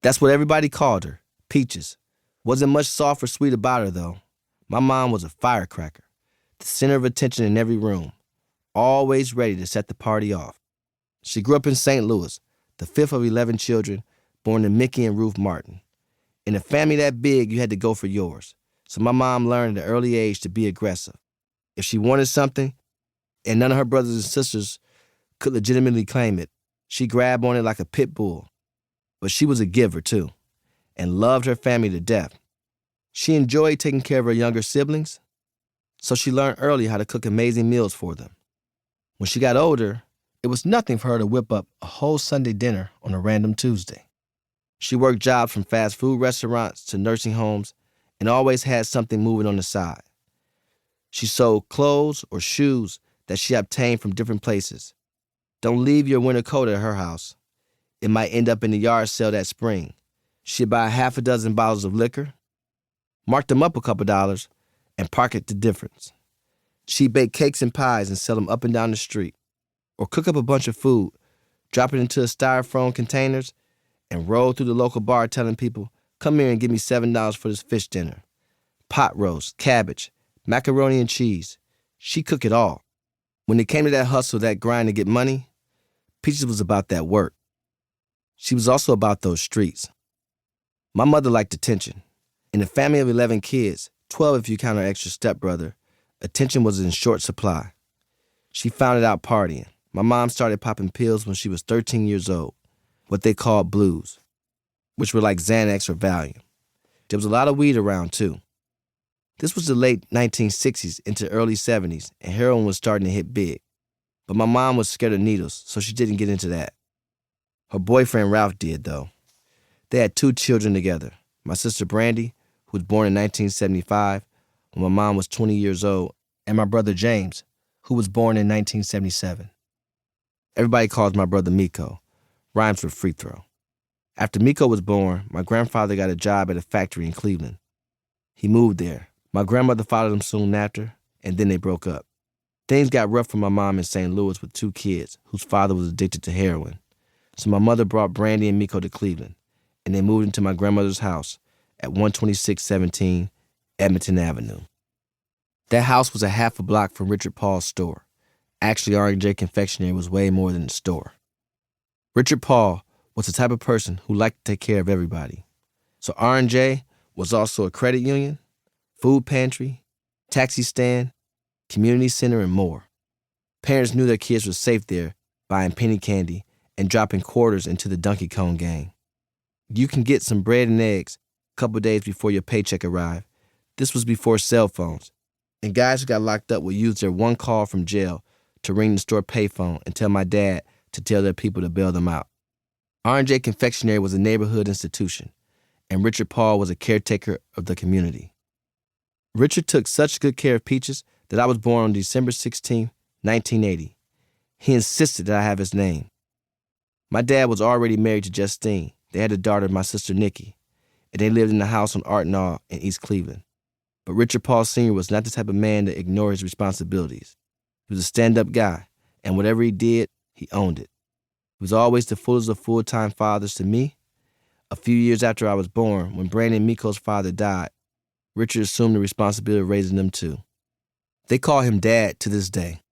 That's what everybody called her, Peaches. Wasn't much soft or sweet about her, though. My mom was a firecracker, the center of attention in every room, always ready to set the party off. She grew up in St. Louis, the fifth of 11 children, born to Mickey and Ruth Martin. In a family that big, you had to go for yours. So my mom learned at an early age to be aggressive. If she wanted something, and none of her brothers and sisters could legitimately claim it, she grabbed on it like a pit bull. But she was a giver, too, and loved her family to death. She enjoyed taking care of her younger siblings, so she learned early how to cook amazing meals for them. When she got older, it was nothing for her to whip up a whole Sunday dinner on a random Tuesday. She worked jobs from fast food restaurants to nursing homes and always had something moving on the side. She sold clothes or shoes that she obtained from different places. Don't leave your winter coat at her house. It might end up in the yard sale that spring. She'd buy half a dozen bottles of liquor, mark them up a couple dollars, and pocket the difference. She'd bake cakes and pies and sell them up and down the street, or cook up a bunch of food, drop it into styrofoam containers, and roll through the local bar telling people, "Come here and give me $7 for this fish dinner." Pot roast, cabbage, macaroni and cheese. She cooked it all. When it came to that hustle, that grind to get money, Peaches was about that work. She was also about those streets. My mother liked attention. In a family of 11 kids, 12 if you count her extra stepbrother, attention was in short supply. She found it out partying. My mom started popping pills when she was 13 years old, what they called blues, which were like Xanax or Valium. There was a lot of weed around, too. This was the late 1960s into early 70s, and heroin was starting to hit big. But my mom was scared of needles, so she didn't get into that. Her boyfriend Ralph did, though. They had 2 children together, my sister Brandy, who was born in 1975, when my mom was 20 years old, and my brother James, who was born in 1977. Everybody calls my brother Miko. Rhymes with free throw. After Miko was born, my grandfather got a job at a factory in Cleveland. He moved there. My grandmother followed him soon after, and then they broke up. Things got rough for my mom in St. Louis with 2 kids, whose father was addicted to heroin. So my mother brought Brandy and Miko to Cleveland, and they moved into my grandmother's house at 12617 Edmonton Avenue. That house was a half a block from Richard Paul's store. Actually, R&J Confectionery was way more than a store. Richard Paul was the type of person who liked to take care of everybody. So R&J was also a credit union, food pantry, taxi stand, community center, and more. Parents knew their kids were safe there, buying penny candy and dropping quarters into the Donkey Kong game. You can get some bread and eggs a couple days before your paycheck arrived. This was before cell phones, and guys who got locked up would use their one call from jail to ring the store payphone and tell my dad to tell their people to bail them out. R&J Confectionery was a neighborhood institution, and Richard Paul was a caretaker of the community. Richard took such good care of Peaches that I was born on December 16, 1980. He insisted that I have his name. My dad was already married to Justine. They had a daughter, my sister Nikki, and they lived in the house on Artnaw in East Cleveland. But Richard Paul Sr. was not the type of man to ignore his responsibilities. He was a stand-up guy, and whatever he did, he owned it. He was always the fullest of full-time fathers to me. A few years after I was born, when Brandon and Miko's father died, Richard assumed the responsibility of raising them too. They call him Dad to this day.